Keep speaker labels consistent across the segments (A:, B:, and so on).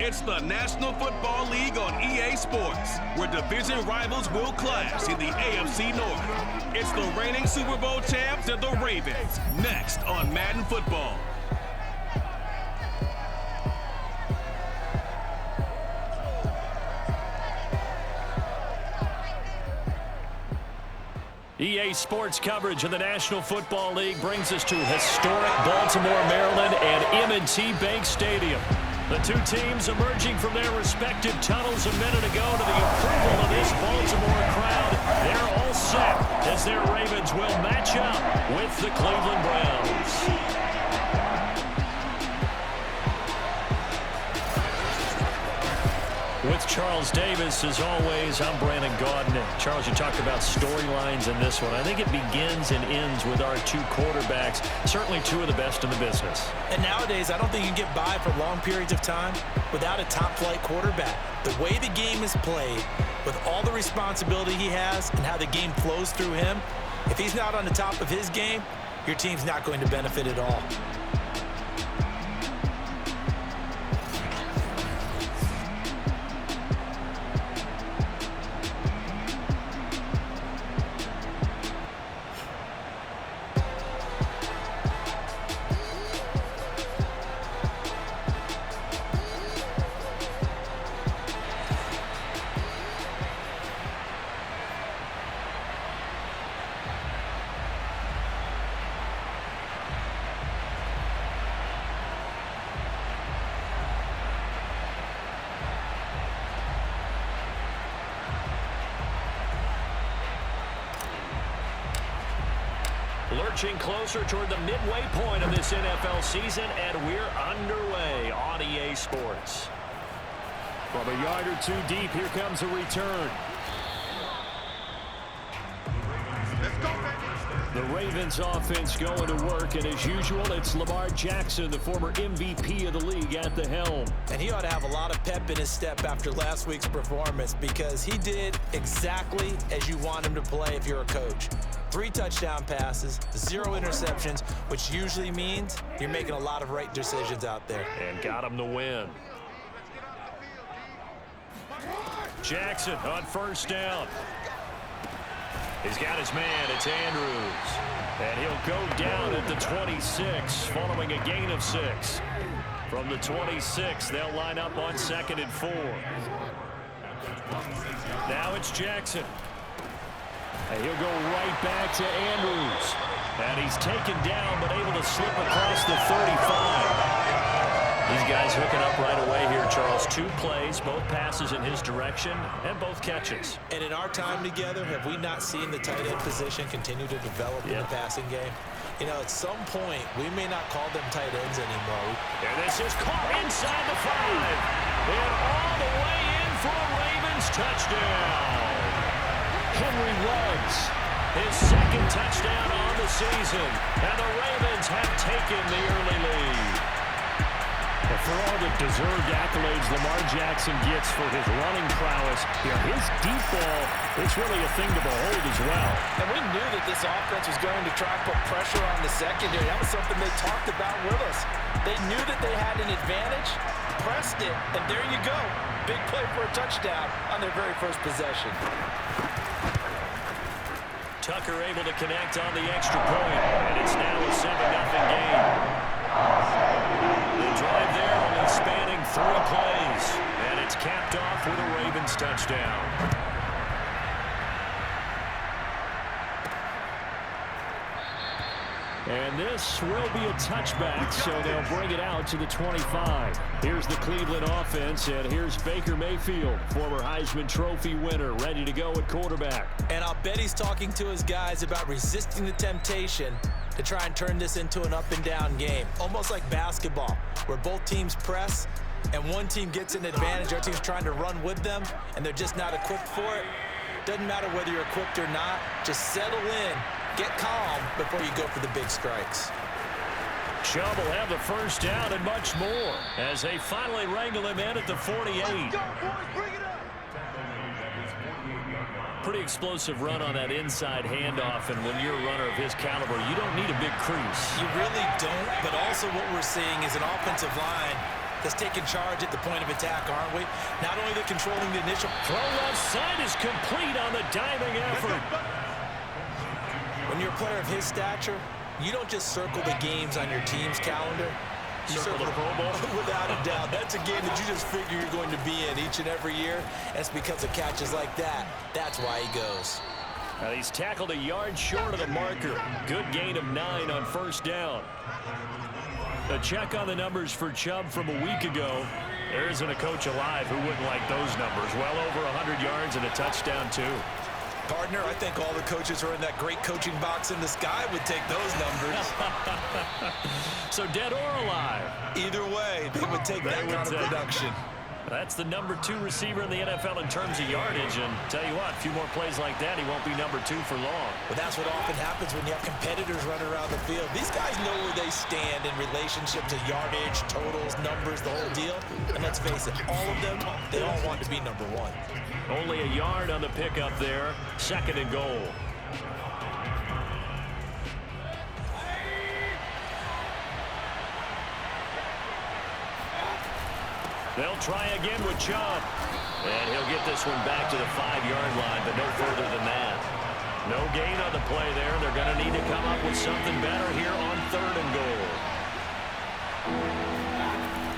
A: It's the National Football League on EA Sports, where division rivals will clash in the AFC North. It's the reigning Super Bowl champs and the Ravens, next on Madden Football.
B: EA Sports coverage of the National Football League brings us to historic Baltimore, Maryland, and M&T Bank Stadium. The two teams emerging from their respective tunnels a minute ago to the approval of this Baltimore crowd. They're all set as their Ravens will match up with the Cleveland Browns. With Charles Davis, as always, I'm Brandon Gaudin. Charles, you talked about storylines in this one. I think it begins and ends with our two quarterbacks, certainly two of the best in the business.
C: And nowadays, I don't think you can get by for long periods of time without a top-flight quarterback. The way the game is played, with all the responsibility he has and how the game flows through him, if he's not on the top of his game, your team's not going to benefit at all.
B: Lurching closer toward the midway point of this NFL season, and we're underway on EA Sports. From a yard or two deep, here comes a return. The Ravens offense going to work, and as usual, it's Lamar Jackson, the former MVP of the league, at the helm. And he ought to have a lot of pep in his step after last week's performance, because he did exactly as you want him to play if you're a coach. 3 touchdown passes, 0 interceptions, which usually means you're making a lot of right decisions out there. And got him the win. Jackson on first down. He's got his man. It's Andrews. And he'll go down at the 26 following a gain of 6. From the 26, they'll line up on 2nd and 4. Now it's Jackson. And he'll go right back to Andrews. And he's taken down, but able to slip across the 35. These guys hooking up right away here, Charles. 2 plays, both passes in his direction, and both catches. And in our time together, have we not seen the tight end position continue to develop in the passing game? You know, at some point, we may not call them tight ends anymore. And this is caught inside the 5. And all the way in for a Ravens touchdown. Henry Ruggs, his 2nd touchdown on the season, and the Ravens have taken the early lead. But for all the deserved accolades Lamar Jackson gets for his running prowess, his deep ball, it's really a thing to behold as well.
C: And we knew that this offense was going to try and put pressure on the secondary. That was something they talked about with us. They knew that they had an advantage, pressed it, and there you go. Big play for a touchdown on their very first possession.
B: Tucker able to connect on the extra point, and it's now a 7-0 game. The drive there only spanning 3 plays, and it's capped off with a Ravens touchdown. And this will be a touchback, so they'll bring it out to the 25. Here's the Cleveland offense, and here's Baker Mayfield, former Heisman Trophy winner, ready to go at quarterback. And I'll bet he's talking to his guys about resisting the temptation to try and turn this into an up-and-down game, almost like basketball, where both teams press, and one team gets an advantage, our team's trying to run with them, and they're just not equipped for it. Doesn't matter whether you're equipped or not, just settle in. Get calm before you go for the big strikes. Chubb will have the first down and much more as they finally wrangle him in at the 48. Pretty explosive run on that inside handoff, and when you're a runner of his caliber, you don't need a big crease. You really don't, but also what we're seeing is an offensive line
C: that's taking charge at the point of attack, aren't we? Not only the controlling the initial.
B: Throw left side is complete on the diving effort.
C: When you're a player of his stature, you don't just circle the games on your team's calendar. You
B: circle the Pro Bowl?
C: Without a doubt. That's a game that you just figure you're going to be in each and every year. That's because of catches like that. That's why he goes.
B: Now he's tackled a yard short of the marker. Good gain of 9 on first down. A check on the numbers for Chubb from a week ago. There isn't a coach alive who wouldn't like those numbers. Well over 100 yards and a touchdown, too.
C: Partner, I think all the coaches who are in that great coaching box in the sky would take those numbers.
B: So dead or alive?
C: Either way, they would take that kind of production.
B: That's the number 2 receiver in the NFL in terms of yardage. And tell you what, a few more plays like that, he won't be number 2 for long.
C: But that's what often happens when you have competitors running around the field. These guys know where they stand in relationship to yardage, totals, numbers, the whole deal. And let's face it, all of them, they all want to be number 1.
B: Only a yard on the pickup there. 2nd and goal. They'll try again with Chubb. And he'll get this one back to the 5-yard line, but no further than that. No gain on the play there. They're going to need to come up with something better here on 3rd and goal.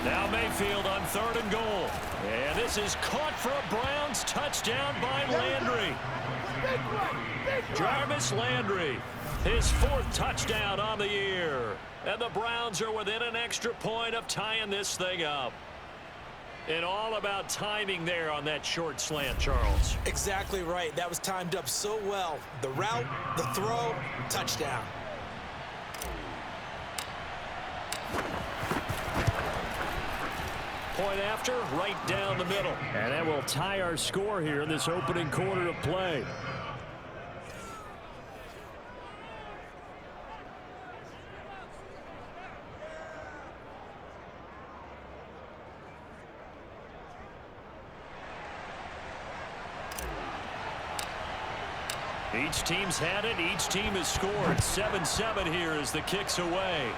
B: Now Mayfield on 3rd and goal. And this is caught for a Browns touchdown by Landry. Jarvis Landry, his 4th touchdown on the year. And the Browns are within an extra point of tying this thing up. And all about timing there on that short slant, Charles.
C: Exactly right. That was timed up so well. The route, the throw, touchdown.
B: Point after, right down the middle. And that will tie our score here in this opening quarter of play. Each team's had it. Each team has scored. 7-7 here as the kick's away.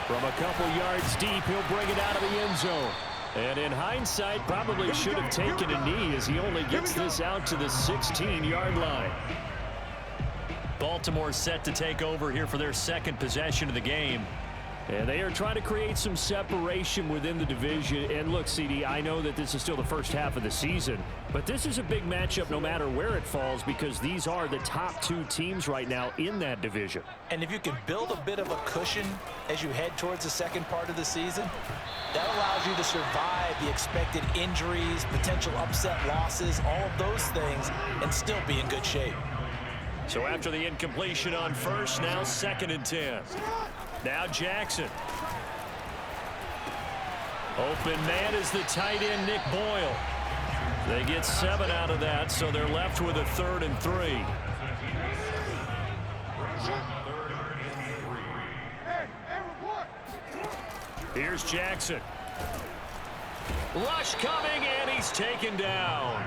B: From a couple yards deep, he'll bring it out of the end zone. And in hindsight, probably should have taken a knee as he only gets this out to the 16-yard line. Baltimore set to take over here for their 2nd possession of the game. And they are trying to create some separation within the division. And look, CD, I know that this is still the first half of the season, but this is a big matchup no matter where it falls because these are the top 2 teams right now in that division.
C: And if you can build a bit of a cushion as you head towards the second part of the season, that allows you to survive the expected injuries, potential upset losses, all of those things, and still be in good shape.
B: So after the incompletion on first, now 2nd and 10. Now Jackson. Open man is the tight end, Nick Boyle. They get 7 out of that, so they're left with a 3rd and 3. Here's Jackson. Rush coming, and he's taken down.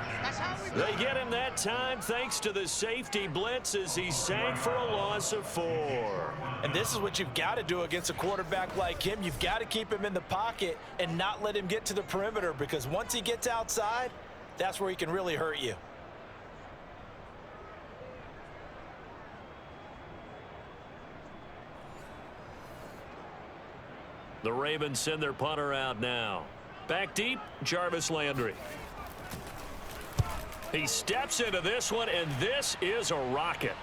B: They get him that time thanks to the safety blitz as he sank for a loss of 4.
C: And this is what you've got to do against a quarterback like him. You've got to keep him in the pocket and not let him get to the perimeter because once he gets outside, that's where he can really hurt you.
B: The Ravens send their punter out now. Back deep, Jarvis Landry. He steps into this one, and this is a rocket.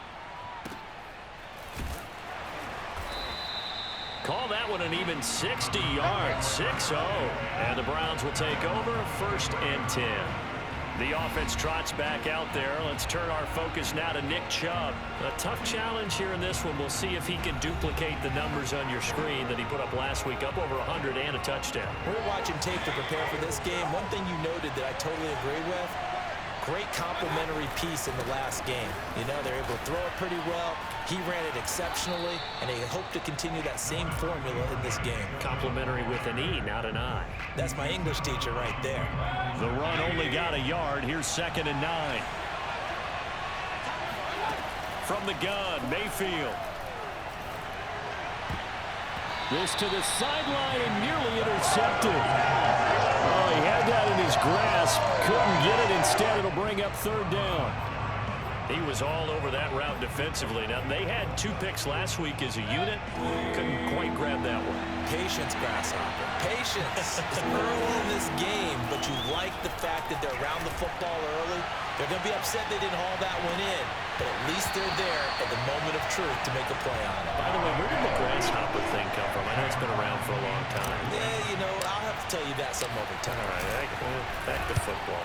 B: Call that one an even 60 yards, 6-0. And the Browns will take over 1st and 10. The offense trots back out there. Let's turn our focus now to Nick Chubb. A tough challenge here in this one. We'll see if he can duplicate the numbers on your screen that he put up last week, up over 100 and a touchdown.
C: We're watching tape to prepare for this game. One thing you noted that I totally agree with, great complimentary piece in the last game. You know, they're able to throw it pretty well. He ran it exceptionally, and they hope to continue that same formula in this game.
B: Complimentary with an E, not an I.
C: That's my English teacher right there.
B: The run only got a yard. Here's 2nd and 9. From the gun, Mayfield. This to the sideline and nearly intercepted. Oh, he had that in his grasp. Couldn't get it. Instead, it'll bring up third down. He was all over that route defensively. Now, they had 2 picks last week as a unit. Couldn't quite grab that one.
C: Patience, Grasshopper. Patience is early in this game, but you like the fact that they're around the football early. They're going to be upset they didn't haul that one in, but at least they're there at the moment of truth to make a play on it.
B: By the way, where did the grasshopper thing come from? I know it's been around for a long time.
C: Yeah, you know, I'll have to tell you that some other time.
B: All right, back to football.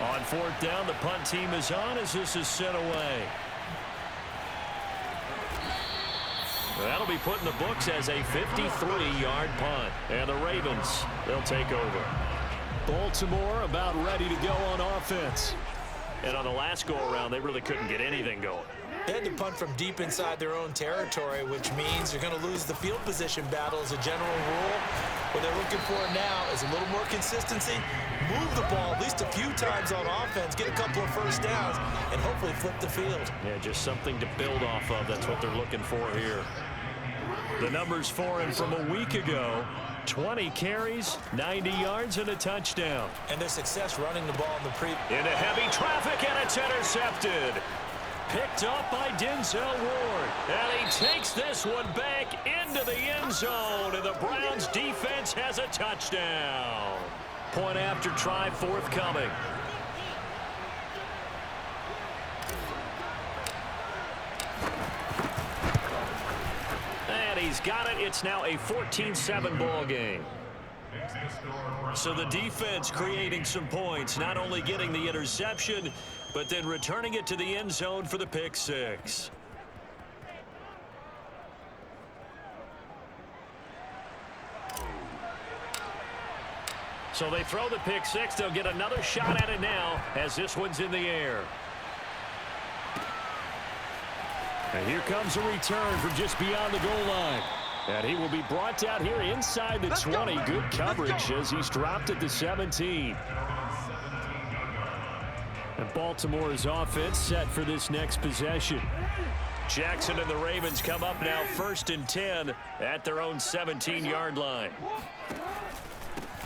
B: On fourth down, the punt team is on as this is sent away. That'll be put in the books as a 53-yard punt. And the Ravens, they'll take over. Baltimore about ready to go on offense. And on the last go-around, they really couldn't get anything going.
C: They had to punt from deep inside their own territory, which means you're going to lose the field position battle as a general rule. What they're looking for now is a little more consistency, move the ball at least a few times on offense, get a couple of first downs, and hopefully flip the field.
B: Yeah, just something to build off of. That's what they're looking for here. The numbers for him from a week ago: 20 carries, 90 yards, and a touchdown.
C: And their success running the ball in the
B: into heavy traffic, and it's intercepted. Picked up by Denzel Ward. And he takes this one back into the end zone, and the Browns defense has a touchdown. Point after try forthcoming. And he's got it. It's now a 14-7 ball game. So the defense creating some points, not only getting the interception, but then returning it to the end zone for the pick six. So they throw the pick six. They'll get another shot at it now as this one's in the air. And here comes a return from just beyond the goal line. And he will be brought down here inside the 20. Good coverage as he's dropped at the 17. And Baltimore's offense set for this next possession. Jackson and the Ravens come up now 1st and 10 at their own 17-yard line.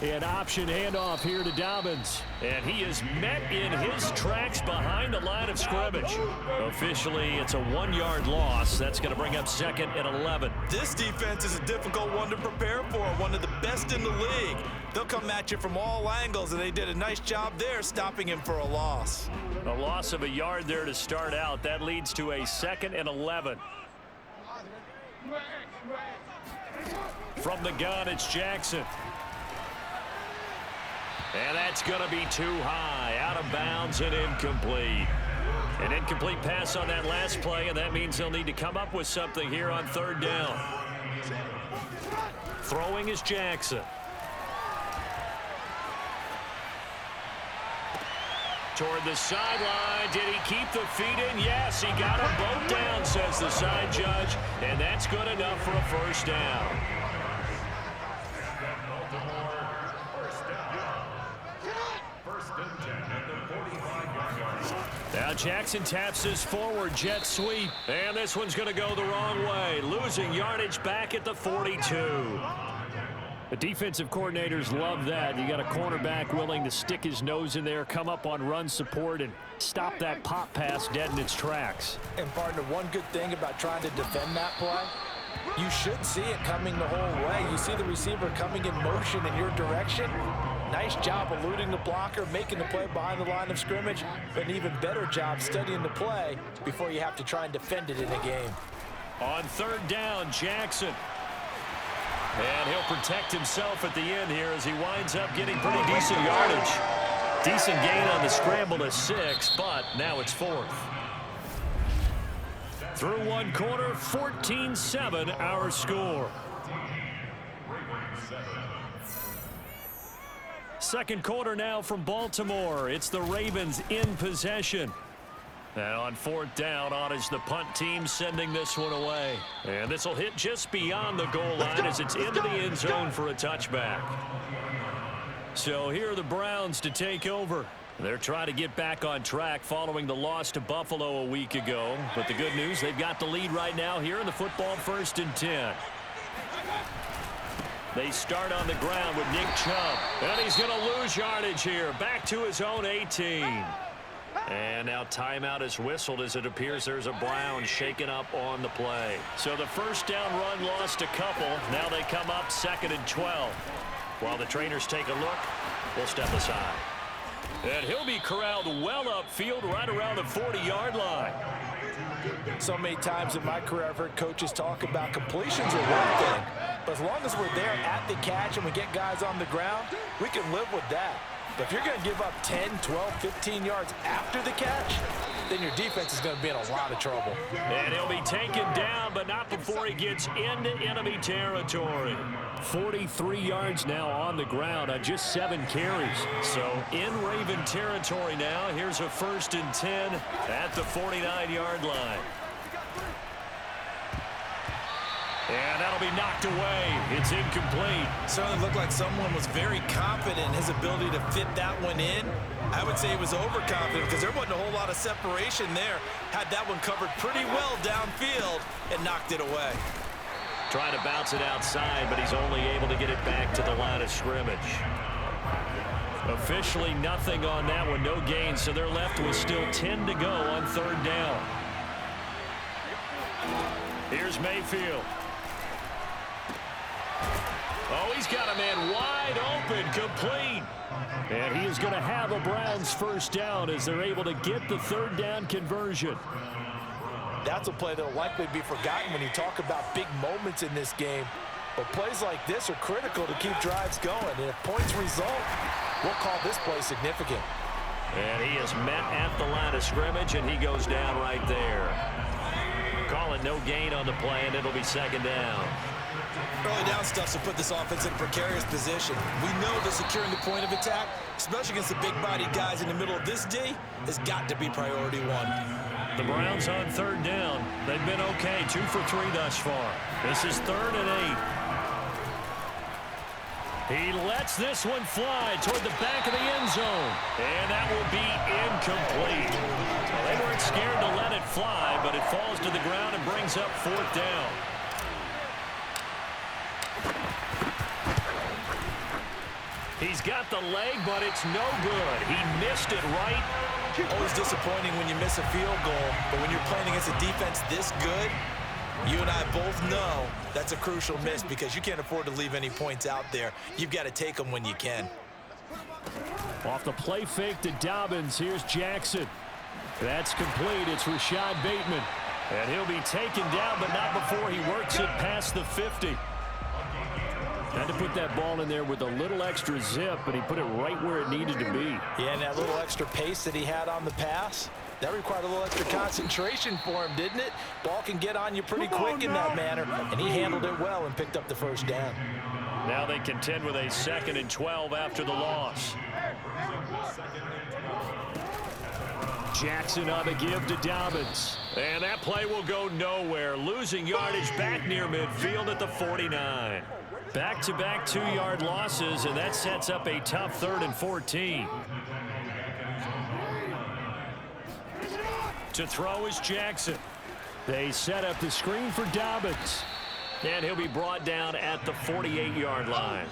B: An option handoff here to Dobbins. And he is met in his tracks behind the line of scrimmage. Officially, it's a 1-yard loss. That's going to bring up 2nd and 11.
C: This defense is a difficult one to prepare for, one of the best in the league. They'll come at you from all angles, and they did a nice job there stopping him for a loss.
B: A loss of a yard there to start out. That leads to a 2nd and 11. From the gun, it's Jackson. And that's going to be too high, out of bounds and incomplete. An incomplete pass on that last play, and that means they'll need to come up with something here on 3rd down. Throwing is Jackson. Toward the sideline. Did he keep the feet in? Yes, he got them both down, says the side judge, and that's good enough for a 1st down. Now Jackson taps this forward jet sweep, and this one's going to go the wrong way, losing yardage back at the 42. The defensive coordinators love that. You got a cornerback willing to stick his nose in there, come up on run support, and stop that pop pass dead in its tracks.
C: And partner, one good thing about trying to defend that play, you should see it coming the whole way. You see the receiver coming in motion in your direction. Nice job eluding the blocker, making the play behind the line of scrimmage, but an even better job studying the play before you have to try and defend it in a game.
B: On 3rd down, Jackson. And he'll protect himself at the end here as he winds up getting pretty decent yardage. Decent gain on the scramble to 6, but now it's 4th. Through one quarter, 14-7 our score. Second quarter now from Baltimore. It's the Ravens in possession. And on 4th down, on is the punt team sending this one away. And this will hit just beyond the goal line as it's into the end zone for a touchback. So here are the Browns to take over. They're trying to get back on track following the loss to Buffalo a week ago. But the good news, they've got the lead right now here in the football 1st and 10. They start on the ground with Nick Chubb. And he's going to lose yardage here. Back to his own 18. And now timeout is whistled as it appears there's a Brown shaken up on the play. So the first down run lost a couple. Now they come up 2nd and 12. While the trainers take a look, we'll step aside. And he'll be corralled well upfield right around the 40-yard line.
C: So many times in my career I've heard coaches talk about completions are one thing. But as long as we're there at the catch and we get guys on the ground, we can live with that. But if you're going to give up 10, 12, 15 yards after the catch, then your defense is going to be in a lot of trouble.
B: And he'll be taken down, but not before he gets into enemy territory. 43 yards now on the ground on just 7 carries. So in Raven territory now. Here's a 1st and 10 at the 49-yard line. And that'll be knocked away. It's incomplete.
C: Certainly looked like someone was very confident in his ability to fit that one in. I would say he was overconfident because there wasn't a whole lot of separation there. Had that one covered pretty well downfield and knocked it away.
B: Trying to bounce it outside, but he's only able to get it back to the line of scrimmage. Officially nothing on that one, no gain, so they're left with still 10 to go on 3rd down. Here's Mayfield. Oh, he's got a man wide open, complete. And he is going to have a Browns 1st down as they're able to get the 3rd down conversion.
C: That's a play that will likely be forgotten when you talk about big moments in this game. But plays like this are critical to keep drives going. And if points result, we'll call this play significant.
B: And he is met at the line of scrimmage, and he goes down right there. Call it no gain on the play, and it'll be 2nd down.
C: Early down stuff to put this offense in a precarious position. We know that securing the point of attack, especially against the big-bodied guys in the middle of this D, has got to be priority 1.
B: The Browns on 3rd down. They've been okay, 2 for 3 thus far. This is 3rd and 8. He lets this one fly toward the back of the end zone. And that will be incomplete. They weren't scared to let it fly, but it falls to the ground and brings up 4th down. He's got the leg, but it's no good. He missed it right.
C: Always disappointing when you miss a field goal, but when you're playing against a defense this good, you and I both know that's a crucial miss because you can't afford to leave any points out there. You've got to take them when you can.
B: Off the play fake to Dobbins, here's Jackson. That's complete. It's Rashad Bateman. And he'll be taken down, but not before he works it past the 50. Had to put that ball in there with a little extra zip, but he put it right where it needed to be.
C: Yeah, and that little extra pace that he had on the pass, that required a little extra concentration for him, didn't it? Ball can get on you pretty quick in that manner, and he handled it well and picked up the 1st down.
B: Now they contend with a 2nd and 12 after the loss. Jackson on the give to Dobbins. And that play will go nowhere. Losing yardage back near midfield at the 49. Back-to-back 2-yard losses, and that sets up a tough 3rd and 14. To throw is Jackson. They set up the screen for Dobbins. And he'll be brought down at the 48-yard line.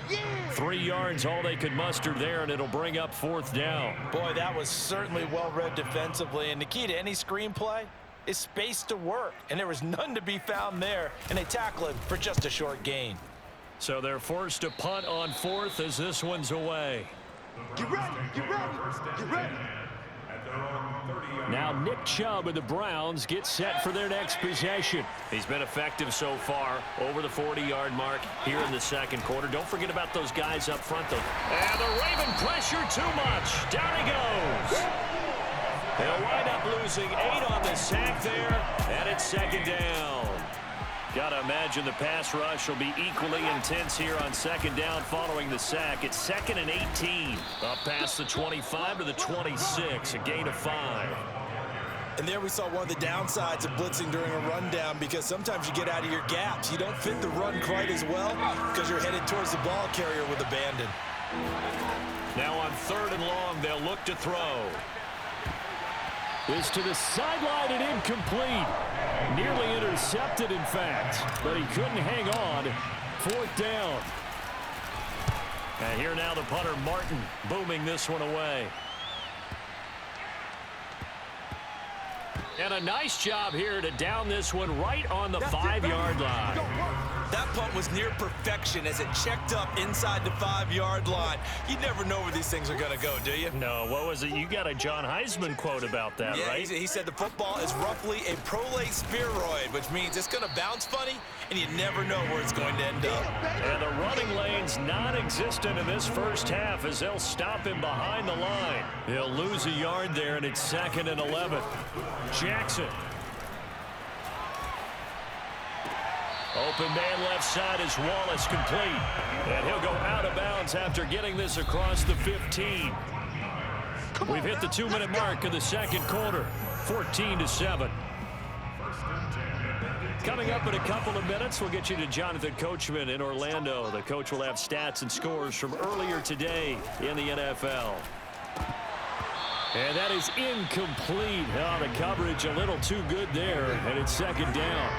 B: 3 yards, all they could muster there, and it'll bring up 4th down.
C: Boy, that was certainly well-read defensively, and the key to any screenplay is space to work, and there was none to be found there, and they tackle him for just a short gain.
B: So they're forced to punt on 4th as this one's away.
D: Get ready, get ready, get ready.
B: Now Nick Chubb of the Browns gets set for their next possession. He's been effective so far over the 40-yard mark here in the 2nd quarter. Don't forget about those guys up front, though. And the Raven pressure too much. Down he goes. They'll wind up losing 8 on the sack there, and it's 2nd down. Gotta imagine the pass rush will be equally intense here on 2nd down following the sack. It's 2nd and 18. Up past the 25 to the 26, a gain of 5.
C: And there we saw one of the downsides of blitzing during a rundown because sometimes you get out of your gaps. You don't fit the run quite as well because you're headed towards the ball carrier with abandon.
B: Now on 3rd and long, they'll look to throw. This to the sideline and incomplete. Nearly intercepted, in fact, but he couldn't hang on. 4th down. And here now the punter, Martin, booming this one away. And a nice job here to down this one right on the 5-yard line.
C: That punt was near perfection as it checked up inside the 5-yard line. You never know where these things are going to go, do you?
B: No, what was it? You got a John Heisman quote about that,
C: yeah,
B: right?
C: He said the football is roughly a prolate spheroid, which means it's going to bounce funny, and you never know where it's going to end up.
B: And the running lane's non-existent in this first half as they'll stop him behind the line. He'll lose a yard there, and it's 2nd and 11. Jackson. Open man left side is Wallace, complete. And he'll go out of bounds after getting this across the 15. We've hit the 2-minute mark of the second quarter. 14-7. Coming up in a couple of minutes, we'll get you to Jonathan Coachman in Orlando. The coach will have stats and scores from earlier today in the NFL. And that is incomplete. Oh, the coverage a little too good there, and it's 2nd down.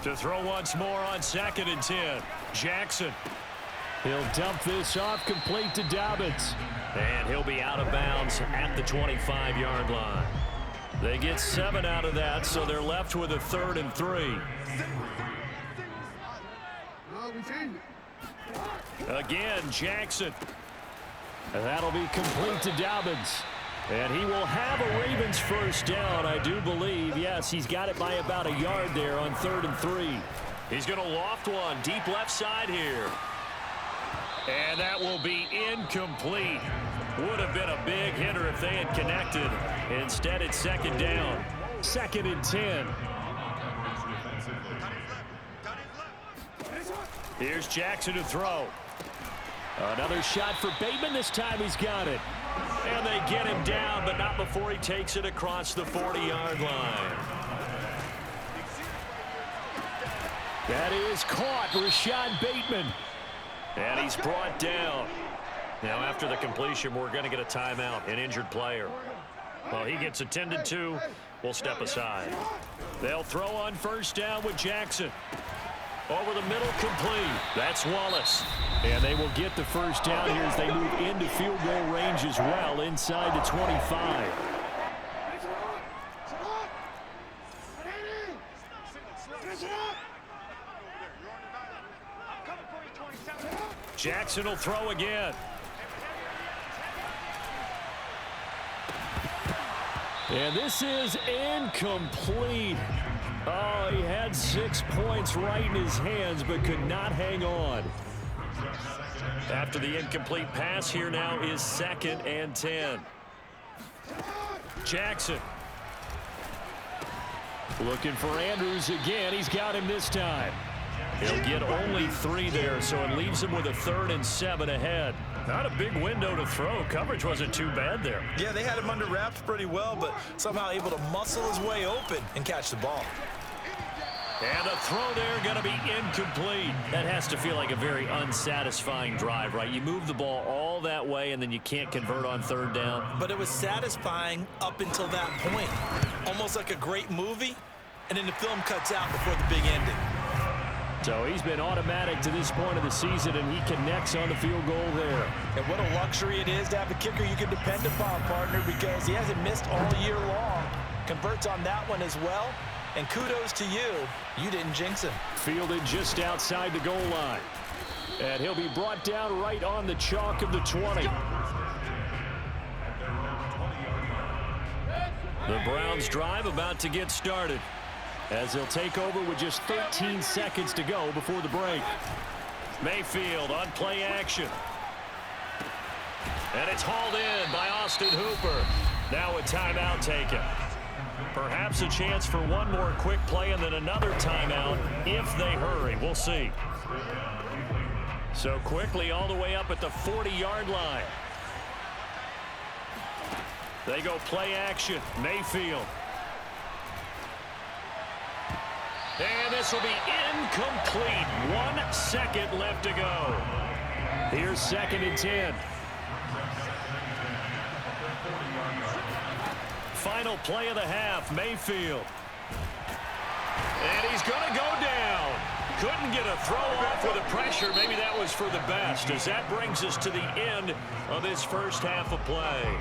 B: To throw once more on 2nd and 10. Jackson. He'll dump this off, complete to Dobbins. And he'll be out of bounds at the 25-yard line. They get 7 out of that, so they're left with a 3rd and 3. Again, Jackson. And that'll be complete to Dobbins. And he will have a Ravens first down, I do believe. Yes, he's got it by about a yard there on 3rd and 3. He's going to loft one deep left side here. And that will be incomplete. Would have been a big hitter if they had connected. Instead, it's 2nd down. 2nd and 10. Here's Jackson to throw. Another shot for Bateman. This time he's got it. And they get him down, but not before he takes it across the 40-yard line. That is caught. Rashad Bateman. And he's brought down. Now, after the completion, we're going to get a timeout, an injured player. Well, he gets attended to. We'll step aside. They'll throw on first down with Jackson. Over the middle, complete. That's Wallace. And they will get the first down here as they move into field goal range as well, inside the 25. Jackson will throw again. And this is incomplete. Oh, he had 6 points right in his hands, but could not hang on. After the incomplete pass, here now is 2nd and 10. Jackson. Looking for Andrews again. He's got him this time. He'll get only 3 there, so it leaves him with a 3rd and 7 ahead. Not a big window to throw. Coverage wasn't too bad there.
C: Yeah, they had him under wraps pretty well, but somehow able to muscle his way open and catch the ball.
B: And the throw there going to be incomplete. That has to feel like a very unsatisfying drive, right? You move the ball all that way, and then you can't convert on 3rd down.
C: But it was satisfying up until that point. Almost like a great movie, and then the film cuts out before the big ending.
B: So he's been automatic to this point of the season, and he connects on the field goal there.
C: And what a luxury it is to have a kicker you can depend upon, partner, because he hasn't missed all year long. Converts on that one as well. And kudos to you. You didn't jinx him.
B: Fielded just outside the goal line. And he'll be brought down right on the chalk of the 20. The Browns drive about to get started, as they'll take over with just 13 seconds to go before the break. Mayfield on play action. And it's hauled in by Austin Hooper. Now a timeout taken. Perhaps a chance for one more quick play and then another timeout if they hurry. We'll see. So quickly all the way up at the 40-yard line. They go play action. Mayfield. And this will be incomplete. 1 second left to go. Here's 2nd and 10. Final play of the half. Mayfield. And he's going to go down. Couldn't get a throw off with the pressure. Maybe that was for the best, as that brings us to the end of this first half of play.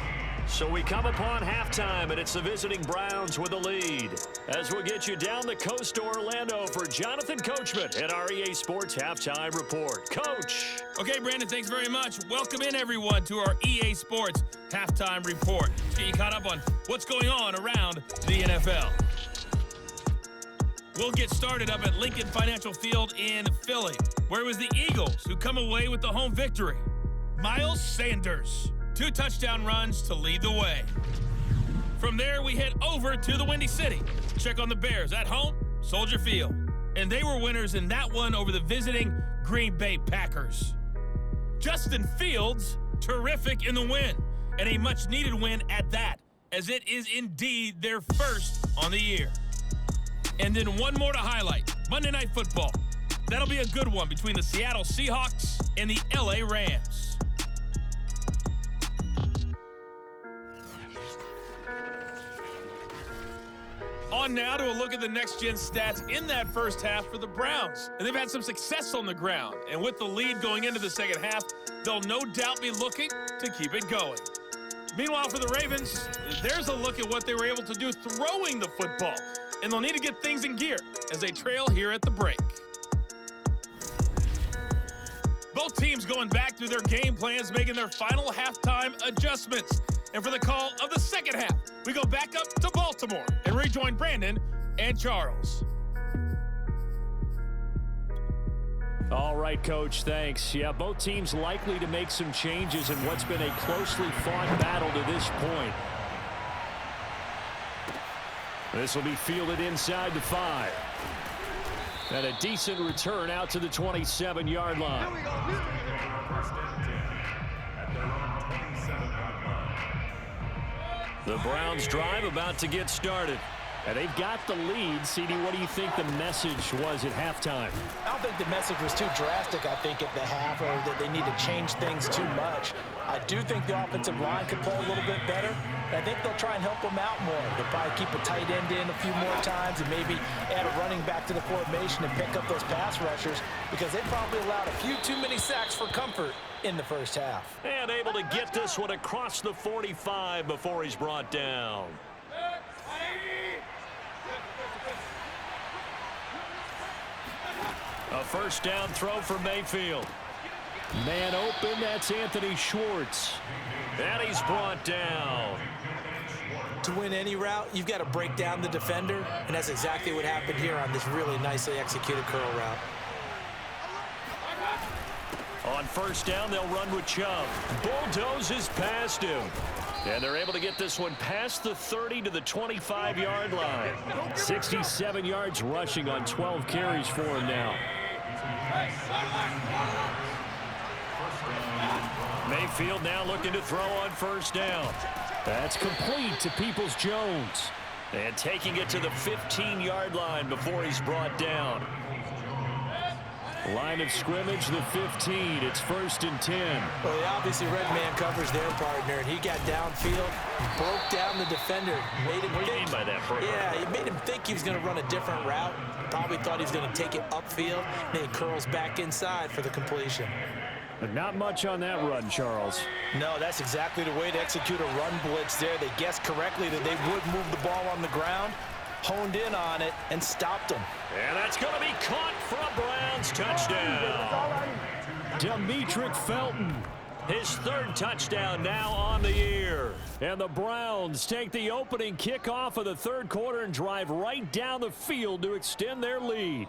B: So we come upon halftime, and it's the visiting Browns with a lead. As we'll get you down the coast to Orlando for Jonathan Coachman at our EA Sports Halftime Report. Coach.
E: Okay, Brandon, thanks very much. Welcome in, everyone, to our EA Sports Halftime Report. Let's get you caught up on what's going on around the NFL. We'll get started up at Lincoln Financial Field in Philly, where it was the Eagles who come away with the home victory. Miles Sanders, 2 touchdown runs to lead the way. From there, we head over to the Windy City. Check on the Bears at home, Soldier Field. And they were winners in that one over the visiting Green Bay Packers. Justin Fields, terrific in the win, and a much-needed win at that, as it is indeed their first on the year. And then one more to highlight, Monday Night Football. That'll be a good one between the Seattle Seahawks and the LA Rams. On now to a look at the next-gen stats in that first half for the Browns. And they've had some success on the ground. And with the lead going into the second half, they'll no doubt be looking to keep it going. Meanwhile, for the Ravens, there's a look at what they were able to do throwing the football. And they'll need to get things in gear as they trail here at the break. Both teams going back through their game plans, making their final halftime adjustments. And for the call of the second half, we go back up to Baltimore and rejoin Brandon and Charles.
B: All right, Coach, thanks. Yeah, both teams likely to make some changes in what's been a closely fought battle to this point. This will be fielded inside the 5. And a decent return out to the 27-yard line. The Browns drive about to get started. And they've got the lead. CD, what do you think the message was at halftime?
C: I don't think the message was too drastic, I think, at the half, or that they need to change things too much. I do think the offensive line could play a little bit better. I think they'll try and help them out more. They'll probably keep a tight end in a few more times and maybe add a running back to the formation and pick up those pass rushers, because they probably allowed a few too many sacks for comfort in the first half.
B: And able to get this one across the 45 before he's brought down. A first down throw for Mayfield. Man open, that's Anthony Schwartz. And he's brought down.
C: To win any route, you've got to break down the defender, and that's exactly what happened here on this really nicely executed curl route.
B: On first down, they'll run with Chubb. Bulldozes past him. And they're able to get this one past the 30 to the 25-yard line. 67 yards rushing on 12 carries for him now. Mayfield now looking to throw on first down. That's complete to Peoples-Jones. And taking it to the 15-yard line before he's brought down. Line of scrimmage, the 15. It's 1st and 10.
C: Well, they obviously red man covers their partner, and he got downfield, broke down the defender. Made him
B: what do you mean by that?
C: Yeah, he made him think he was going to run a different route. Probably thought he was going to take it upfield. Then he curls back inside for the completion.
B: But not much on that run, Charles.
C: No, that's exactly the way to execute a run blitz there. They guessed correctly that they would move the ball on the ground, honed in on it, and stopped him.
B: And that's going to be caught for a Browns touchdown. Demetric Felton, his 3rd touchdown now on the year. And the Browns take the opening kickoff of the 3rd quarter and drive right down the field to extend their lead.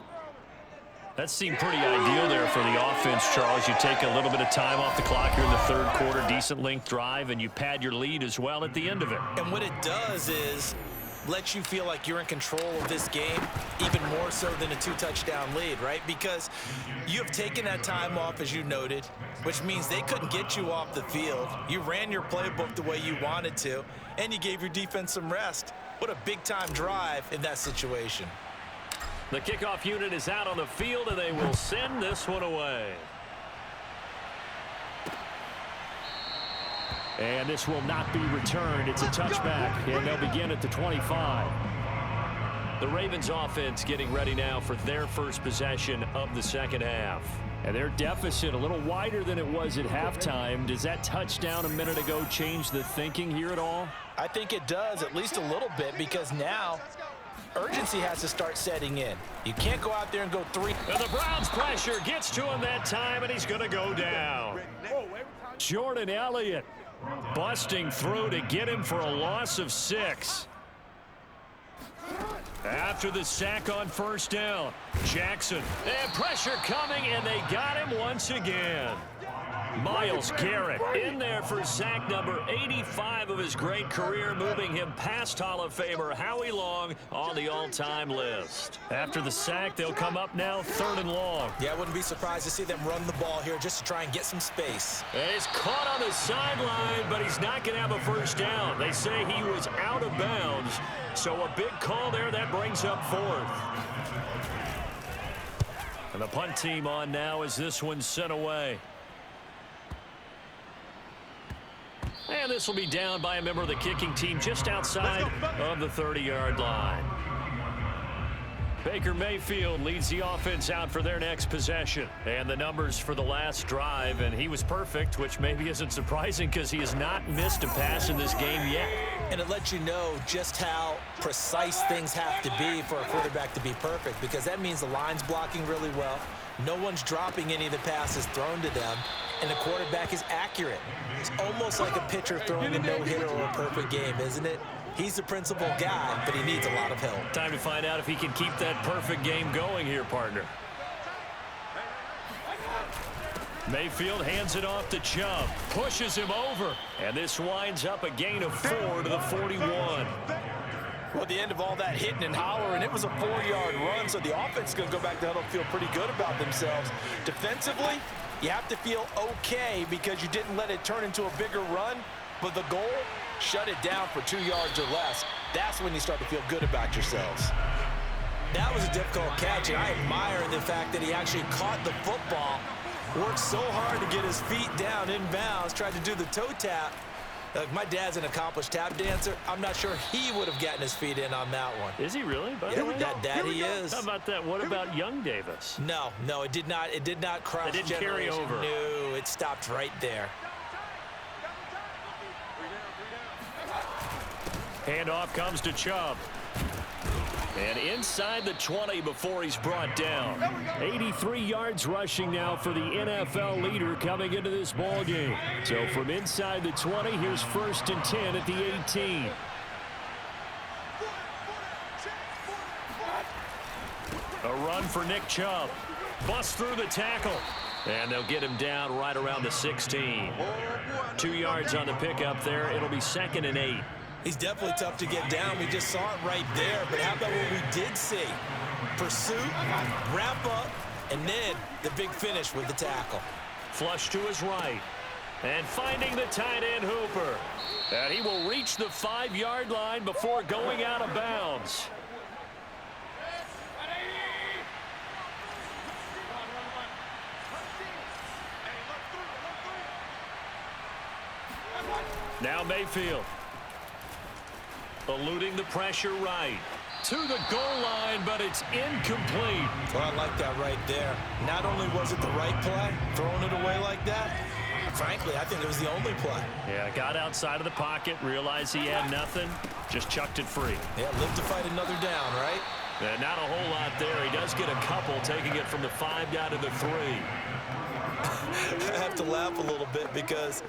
B: That seemed pretty ideal there for the offense, Charles. You take a little bit of time off the clock here in the 3rd quarter, decent length drive, and you pad your lead as well at the end of it.
C: And what it does is let you feel like you're in control of this game, even more so than a 2-touchdown lead, right? Because you have taken that time off, as you noted, which means they couldn't get you off the field. You ran your playbook the way you wanted to, and you gave your defense some rest. What a big-time drive in that situation.
B: The kickoff unit is out on the field, and they will send this one away. And this will not be returned. It's a touchback, and they'll begin at the 25. The Ravens offense getting ready now for their first possession of the second half. And their deficit a little wider than it was at halftime. Does that touchdown a minute ago change the thinking here at all?
C: I think it does, at least a little bit, because now urgency has to start setting in. You can't go out there and go 3.
B: And the Browns pressure gets to him that time, and he's going to go down. Jordan Elliott busting through to get him for a loss of 6. After the sack on first down, Jackson. And pressure coming, and they got him once again. Myles Garrett in there for sack number 85 of his great career, moving him past Hall of Famer Howie Long on the all-time list. After the sack, they'll come up now 3rd and long.
C: Yeah, I wouldn't be surprised to see them run the ball here just to try and get some space.
B: And he's caught on the sideline, but he's not going to have a first down. They say he was out of bounds, so a big call there that brings up 4th. And the punt team on now as this one's sent away. And this will be down by a member of the kicking team just outside of the 30-yard line. Baker Mayfield leads the offense out for their next possession. And the numbers for the last drive, and he was perfect, which maybe isn't surprising because he has not missed a pass in this game yet.
C: And it lets you know just how precise things have to be for a quarterback to be perfect, because that means the line's blocking really well. No one's dropping any of the passes thrown to them, and the quarterback is accurate. It's almost like a pitcher throwing a no-hitter or a perfect game, isn't it? He's the principal guy, but he needs a lot of help.
B: Time to find out if he can keep that perfect game going here, partner. Mayfield hands it off to Chubb, pushes him over, and this winds up a gain of 4 to the 41.
C: Well, at the end of all that hitting and hollering, it was a 4-yard run, so the offense is going to go back to huddle and feel pretty good about themselves. Defensively, you have to feel okay because you didn't let it turn into a bigger run, but the goal, shut it down for 2 yards or less. That's when you start to feel good about yourselves. That was a difficult catch, and I admire the fact that he actually caught the football, worked so hard to get his feet down inbounds, tried to do the toe tap. Like, my dad's an accomplished tap dancer. I'm not sure he would have gotten his feet in on that one.
B: Is he really? By
C: Yeah,
B: the way?
C: that he is.
B: How about that? What about young Davis?
C: No, it did not. It did not cross.
B: It didn't carry over.
C: No, it stopped right there.
B: Handoff comes to Chubb. And inside the 20 before he's brought down. 83 yards rushing now for the NFL leader coming into this ball game. So from inside the 20, here's 1st and 10 at the 18. A run for Nick Chubb. Busts through the tackle. And they'll get him down right around the 16. 2 yards on the pickup there. It'll be 2nd and 8.
C: He's definitely tough to get down. We just saw it right there. But how about what we did see? Pursuit, wrap up, and then the big finish with the tackle.
B: Flush to his right. And finding the tight end Hooper. And he will reach the 5-yard line before going out of bounds. Now Mayfield. Eluding the pressure right. To the goal line, but it's incomplete.
C: Well, I like that right there. Not only was it the right play, throwing it away like that, frankly, I think it was the only play.
B: Yeah, got outside of the pocket, realized he had nothing, just chucked it free.
C: Yeah, live to fight another down, right?
B: Yeah, not a whole lot there. He does get a couple, taking it from the 5 down to the 3.
C: I have to laugh a little bit because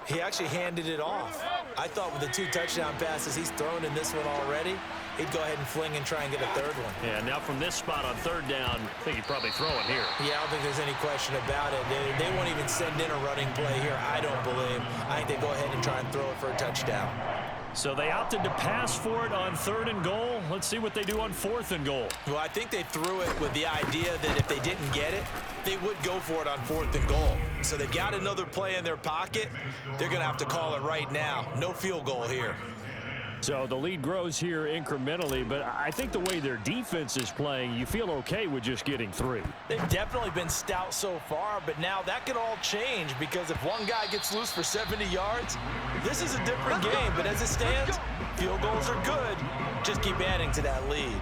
C: he actually handed it off. I thought with the 2 touchdown passes he's thrown in this one already, he'd go ahead and fling and try and get a 3rd one.
B: Yeah, now from this spot on 3rd down, I think he'd probably throw it here.
C: Yeah, I don't think there's any question about it. They won't even send in a running play here, I don't believe. I think they go ahead and try and throw it for a touchdown.
B: So they opted to pass for it on 3rd and goal. Let's see what they do on 4th and goal.
C: Well, I think they threw it with the idea that if they didn't get it, they would go for it on 4th and goal. So they've got another play in their pocket. They're going to have to call it right now. No field goal here.
B: So the lead grows here incrementally, but I think the way their defense is playing, you feel okay with just getting 3.
C: They've definitely been stout so far, but now that could all change because if one guy gets loose for 70 yards, this is a different game. But as it stands, field goals are good. Just keep adding to that lead.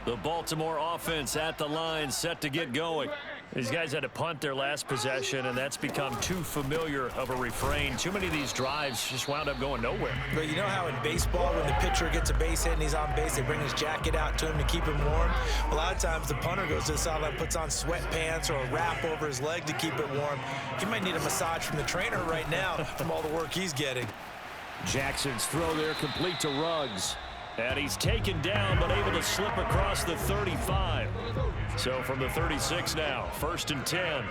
B: The Baltimore offense at the line, set to get going. These guys had to punt their last possession, and that's become too familiar of a refrain. Too many of these drives just wound up going nowhere.
C: But you know how in baseball, when the pitcher gets a base hit and he's on base, they bring his jacket out to him to keep him warm? A lot of times the punter goes to the sideline, puts on sweatpants or a wrap over his leg to keep it warm. He might need a massage from the trainer right now from all the work he's getting.
B: Jackson's throw there complete to Ruggs. And he's taken down, but able to slip across the 35. So from the 36 now, 1st and 10.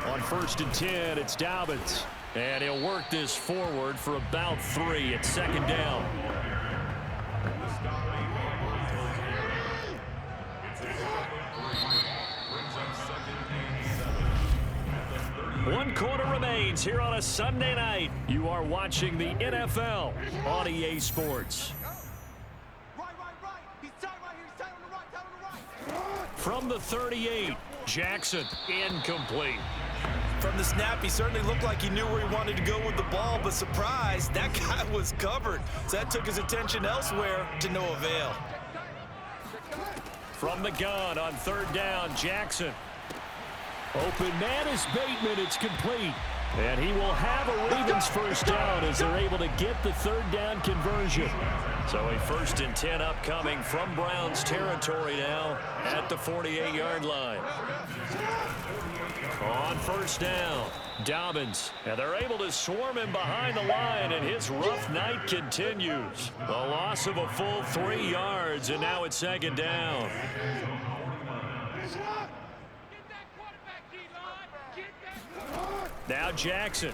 B: On 1st and 10, it's Dobbins. And he'll work this forward for about 3 at 2nd down. One quarter remains here on a Sunday night. You are watching the NFL on EA Sports.
D: Right. He's tied right here. He's tied on the right.
B: From the 38, Jackson incomplete.
C: From the snap, he certainly looked like he knew where he wanted to go with the ball, but surprise, that guy was covered. So that took his attention elsewhere to no avail.
B: From the gun on 3rd down, Jackson. Open man is Bateman. It's complete. And he will have a Ravens 1st down as they're able to get the 3rd down conversion. So a 1st and 10 upcoming from Browns territory now at the 48-yard line. On 1st down, Dobbins. And they're able to swarm him behind the line, and his rough night continues. The loss of a full 3 yards, and now it's 2nd down. Now Jackson.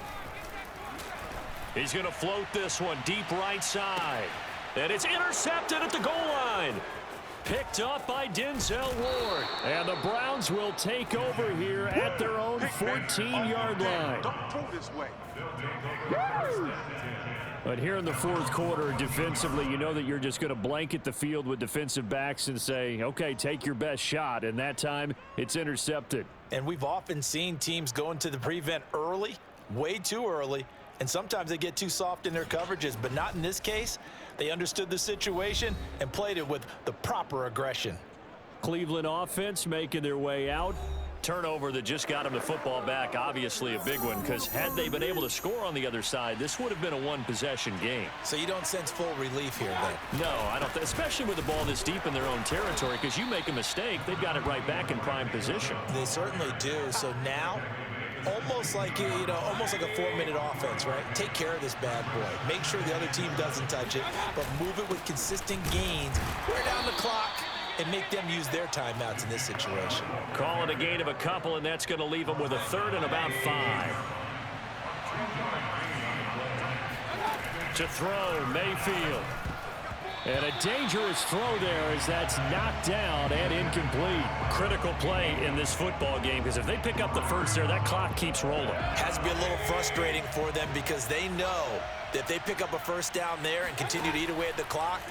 B: He's going to float this one deep right side. And it's intercepted at the goal line. Picked up by Denzel Ward. And the Browns will take over here at their own 14-yard line.
D: Don't throw this way.
B: But here in the 4th quarter, defensively, you know that you're just going to blanket the field with defensive backs and say, okay, take your best shot. And that time, it's intercepted.
C: And we've often seen teams go into the prevent early, way too early, and sometimes they get too soft in their coverages, but not in this case. They understood the situation and played it with the proper aggression.
B: Cleveland offense making their way out. Turnover that just got him the football back, obviously a big one, because had they been able to score on the other side, this would have been a one-possession game.
C: So you don't sense full relief here, then?
B: No, I don't, especially with the ball this deep in their own territory, because you make a mistake, they've got it right back in prime position.
C: They certainly do. So now, almost like a 4-minute offense, right? Take care of this bad boy. Make sure the other team doesn't touch it, but move it with consistent gains. Wear down the clock and make them use their timeouts in this situation.
B: Call it a gain of a couple, and that's going to leave them with a 3rd and about 5. To throw, Mayfield. And a dangerous throw there as that's knocked down and incomplete. Critical play in this football game, because if they pick up the 1st there, that clock keeps rolling.
C: Has to be a little frustrating for them because they know that if they pick up a 1st down there and continue to eat away at the clock,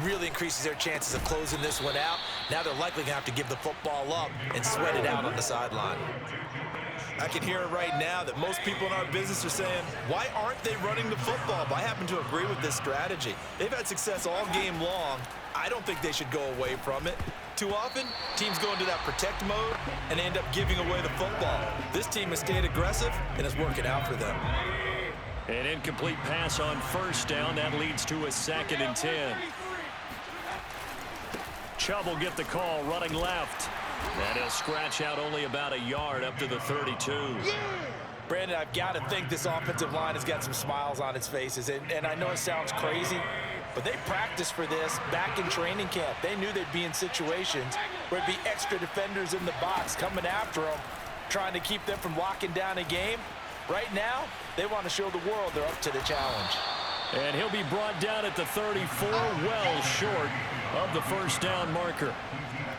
C: really increases their chances of closing this one out. Now they're likely going to have to give the football up and sweat it out on the sideline. I can hear it right now that most people in our business are saying, why aren't they running the football? But I happen to agree with this strategy. They've had success all game long. I don't think they should go away from it. Too often, teams go into that protect mode and end up giving away the football. This team has stayed aggressive and is working out for them.
B: An incomplete pass on 1st down. That leads to a 2nd and 10. Chubb will get the call running left. And he'll scratch out only about a yard up to the 32.
C: Brandon, I've got to think this offensive line has got some smiles on its faces. And I know it sounds crazy, but they practiced for this back in training camp. They knew they'd be in situations where it'd be extra defenders in the box coming after them, trying to keep them from locking down a game. Right now, they want to show the world they're up to the challenge.
B: And he'll be brought down at the 34, well short of the 1st down marker.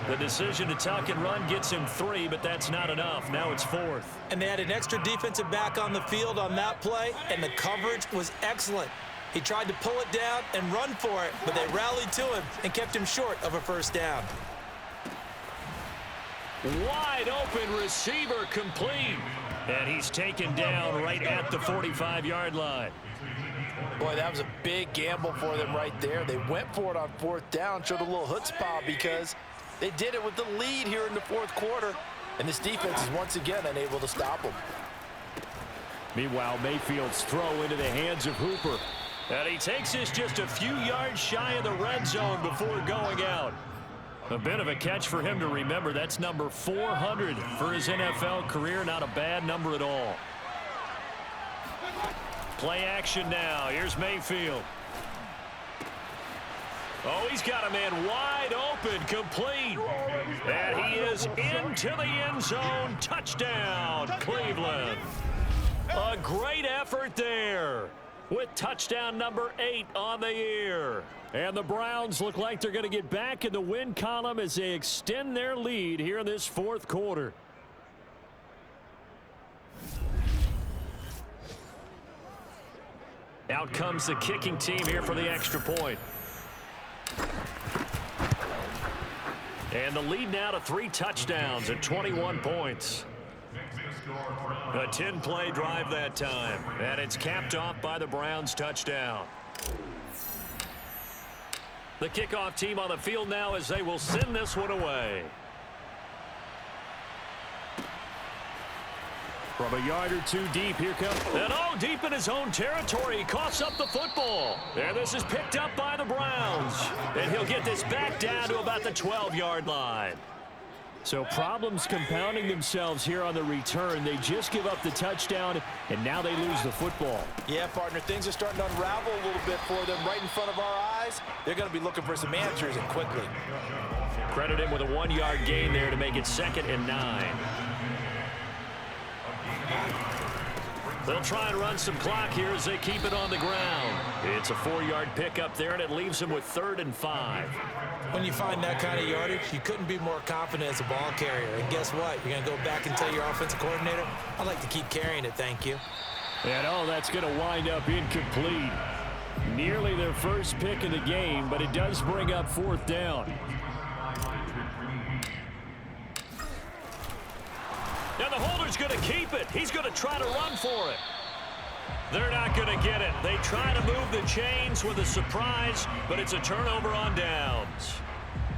B: The decision to tuck and run gets him 3, but that's not enough. Now it's 4th.
C: And they had an extra defensive back on the field on that play, and the coverage was excellent. He tried to pull it down and run for it, but they rallied to him and kept him short of a first down.
B: Wide open receiver complete. And he's taken down right at the 45-yard line.
C: Boy, that was a big gamble for them right there. They went for it on 4th down, showed a little chutzpah because they did it with the lead here in the 4th quarter. And this defense is once again unable to stop them.
B: Meanwhile, Mayfield's throw into the hands of Hooper. And he takes this just a few yards shy of the red zone before going out. A bit of a catch for him to remember. That's number 400 for his NFL career. Not a bad number at all. Play action now. Here's Mayfield. Oh, he's got a man wide open, complete. And he is into the end zone. Touchdown, Cleveland. A great effort there with touchdown number 8 on the year. And the Browns look like they're going to get back in the win column as they extend their lead here in this 4th quarter. Out comes the kicking team here for the extra point. And the lead now to 3 touchdowns at 21 points. A 10-play drive that time. And it's capped off by the Browns' touchdown. The kickoff team on the field now as they will send this one away. From a yard or 2 deep, here comes. And deep in his own territory, he coughs up the football. And this is picked up by the Browns. And he'll get this back down to about the 12-yard line. So problems compounding themselves here on the return. They just give up the touchdown, and now they lose the football.
C: Yeah, partner, things are starting to unravel a little bit for them right in front of our eyes. They're going to be looking for some answers, and quickly.
B: Credit him with a 1-yard gain there to make it 2nd and 9. They'll try and run some clock here as they keep it on the ground. It's a 4-yard pickup there, and it leaves them with 3rd and 5.
C: When you find that kind of yardage, you couldn't be more confident as a ball carrier. And guess what? You're going to go back and tell your offensive coordinator, I'd like to keep carrying it, thank you.
B: And that's going to wind up incomplete. Nearly their first pick of the game, but it does bring up 4th down. Now the holder's going to keep it. He's going to try to run for it. They're not going to get it. They try to move the chains with a surprise, but it's a turnover on downs.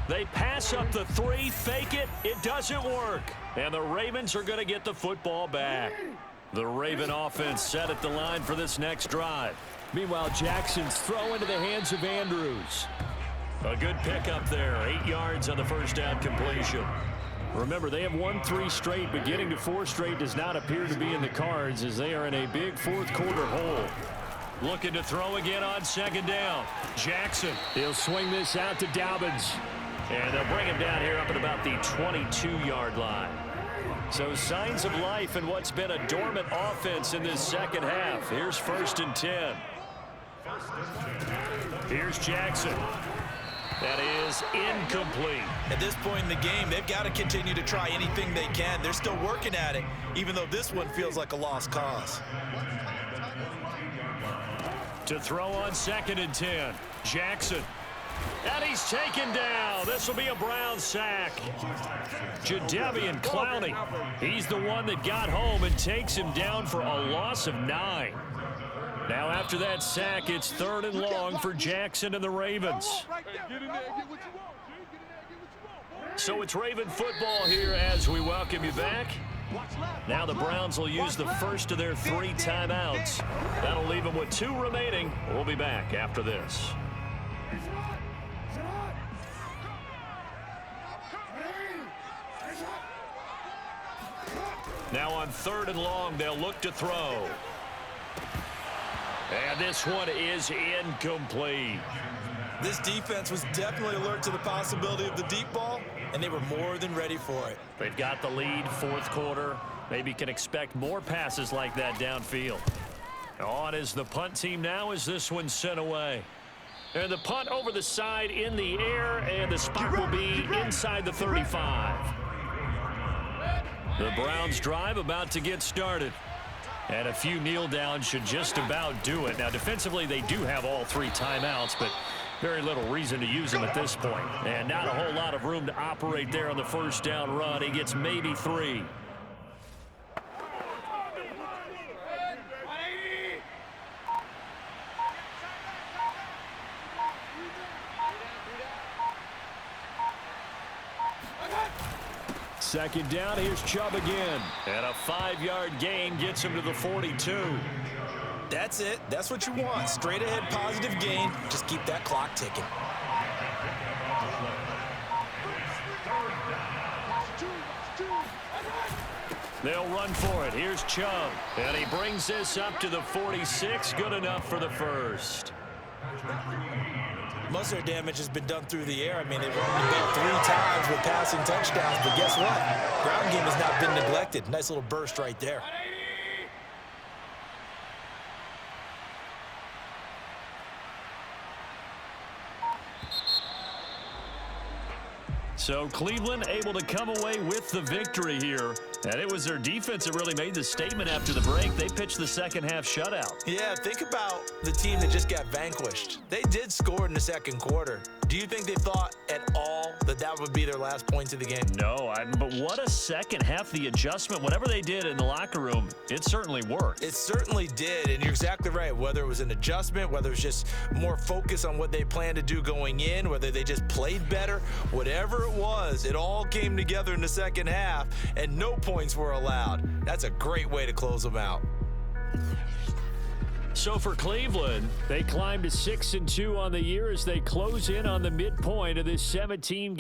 B: They pass up the 3, fake it. It doesn't work. And the Ravens are going to get the football back. The Raven offense set at the line for this next drive. Meanwhile, Jackson's throw into the hands of Andrews. A good pickup there. 8 yards on the first down completion. Remember, they have won 3 straight, but getting to 4 straight does not appear to be in the cards as they are in a big 4th quarter hole. Looking to throw again on 2nd down. Jackson, he'll swing this out to Dobbins. And they'll bring him down here up at about the 22-yard line. So signs of life in what's been a dormant offense in this second half. Here's 1st and 10. Here's Jackson. That is incomplete.
C: At this point in the game, they've got to continue to try anything they can. They're still working at it, even though this one feels like a lost cause.
B: To throw on 2nd and 10. Jackson. And he's taken down. This will be a Brown sack. Jadeveon Clowney. He's the one that got home and takes him down for a loss of 9. Now after that sack, it's 3rd and long for Jackson and the Ravens. So it's Raven football here as we welcome you back. Now the Browns will use the first of their 3 timeouts. That'll leave them with 2 remaining. We'll be back after this. Now on 3rd and long, they'll look to throw. And this one is incomplete.
C: This defense was definitely alert to the possibility of the deep ball, and they were more than ready for it.
B: They've got the lead, 4th quarter. Maybe can expect more passes like that downfield. On is the punt team now as this one's sent away. And the punt over the side in the air, and the spot will be inside the 35. The Browns drive about to get started. And a few kneel downs should just about do it. Now, defensively, they do have all 3 timeouts, but very little reason to use them at this point. And not a whole lot of room to operate there on the first down run. He gets maybe 3. Second down, here's Chubb again. And a 5-yard gain gets him to the 42.
C: That's it. That's what you want. Straight ahead, positive gain. Just keep that clock ticking.
B: They'll run for it. Here's Chubb. And he brings this up to the 46. Good enough for the first.
C: Most of their damage has been done through the air. I mean, they've run the ball 3 times with passing touchdowns, but guess what? Ground game has not been neglected. Nice little burst right there.
B: So Cleveland able to come away with the victory here. And it was their defense that really made the statement after the break. They pitched the second half shutout.
C: Yeah, think about the team that just got vanquished. They did score in the second quarter. Do you think they thought at all that that would be their last points of the game?
B: No, but what a second half. The adjustment, whatever they did in the locker room, it certainly worked.
C: It certainly did, and you're exactly right. Whether it was an adjustment, whether it was just more focus on what they planned to do going in, whether they just played better, whatever it was, it all came together in the second half, and no points were allowed. That's a great way to close them out.
B: So for Cleveland, they climbed to 6-2 on the year as they close in on the midpoint of this 17-game